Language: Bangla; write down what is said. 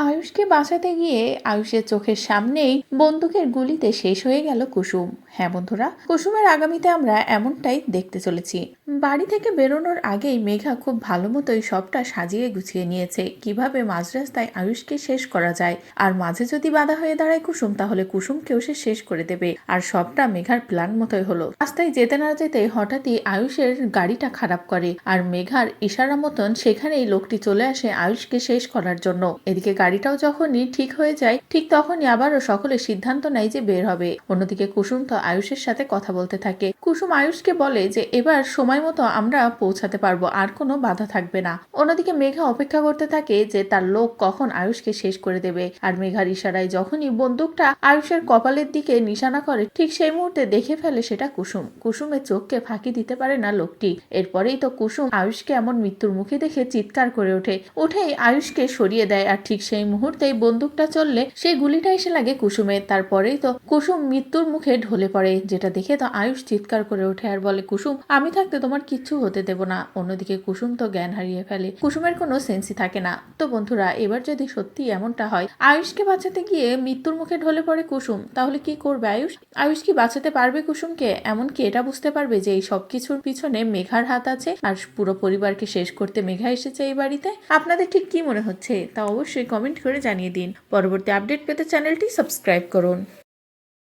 আয়ুষকে বাঁচাতে গিয়ে আয়ুষের চোখের সামনেই বন্দুকের গুলিতে শেষ হয়ে গেল কুসুম। হ্যাঁ বন্ধুরা, কুসুমের আগামীতে আমরা এমনটাই দেখতে চলেছি। বাড়ি থেকে বেরোনোর আগেই মেঘা খুব ভালো মতোই সবটা সাজিয়ে গুছিয়ে নিয়েছে, কিভাবে মাঝ রাস্তায় আয়ুষকে শেষ করা যায়। আর মাঝে যদি বাধা হয়ে দাঁড়ায় কুসুম, তাহলে কুসুমকেও সে শেষ করে দেবে। আর সবটা মেঘার প্ল্যান মতোই হলো। রাস্তায় যেতে না যেতে হঠাৎই আয়ুষের গাড়িটা খারাপ করে, আর মেঘার ইশারা মতন সেখানেই লোকটি চলে আসে আয়ুষকে শেষ করার জন্য। এদিকে গাড়িটাও যখনই ঠিক হয়ে যায়, ঠিক তখনই আবারও সকলে সিদ্ধান্ত নেয় যে বের হবে। অন্যদিকে কুসুম তো আয়ুষের সাথে কথা বলতে থাকে। কুসুম আয়ুষকে বলে যে এবার সময় মতো আমরা পৌঁছাতে পারবো, আর কোনো বাধা থাকবে না। অন্যদিকে মেঘা অপেক্ষা করতে থাকে যে তার লোক কখন আয়ুষকে শেষ করে দেবে। আর মেঘার ইশারায় যখনই বন্দুকটা আয়ুষের কপালের দিকে নিশানা করে, ঠিক সেই মুহূর্তে দেখে ফেলে সেটা কুসুম। কুসুমের চোখকে ফাঁকি দিতে পারে না লোকটি। এরপরেই তো কুসুম আয়ুষকে এমন মৃত্যুর মুখে দেখে চিৎকার করে উঠেই আয়ুষকে সরিয়ে দেয়। আর ঠিক সেই মুহূর্তেই বন্দুকটা চললে সেই গুলিটা এসে লাগে কুসুমের। তারপরেই তো কুসুম মৃত্যুর মুখে ঢলে পড়ে, যেটা দেখে তো আয়ুষ চিৎকার করে ওঠে আর বলে, কুসুম আমি থাকতে তোমার কিচ্ছু হতে দেব না। অন্যদিকে কুসুম তো জ্ঞান হারিয়ে ফেলে, কুসুমের কোনো সেন্সই থাকে না। তো বন্ধুরা, এবার যদি সত্যি এমনটা হয়, আয়ুষকে বাঁচাতে গিয়ে মৃত্যুর মুখে ঢলে পড়ে কুসুম, তাহলে কি করবে আয়ুষ? আয়ুষ কি বাঁচাতে পারবে কুসুমকে? এমনকি এটা বুঝতে পারবে যে এই সবকিছুর পিছনে মেঘার হাত আছে, আর পুরো পরিবারকে শেষ করতে মেঘা এসেছে এই বাড়িতে? আপনাদের ঠিক কি মনে হচ্ছে তা অবশ্যই কমেন্ট করে জানিয়ে দিন। পরবর্তী আপডেট পেতে চ্যানেলটি সাবস্ক্রাইব করুন।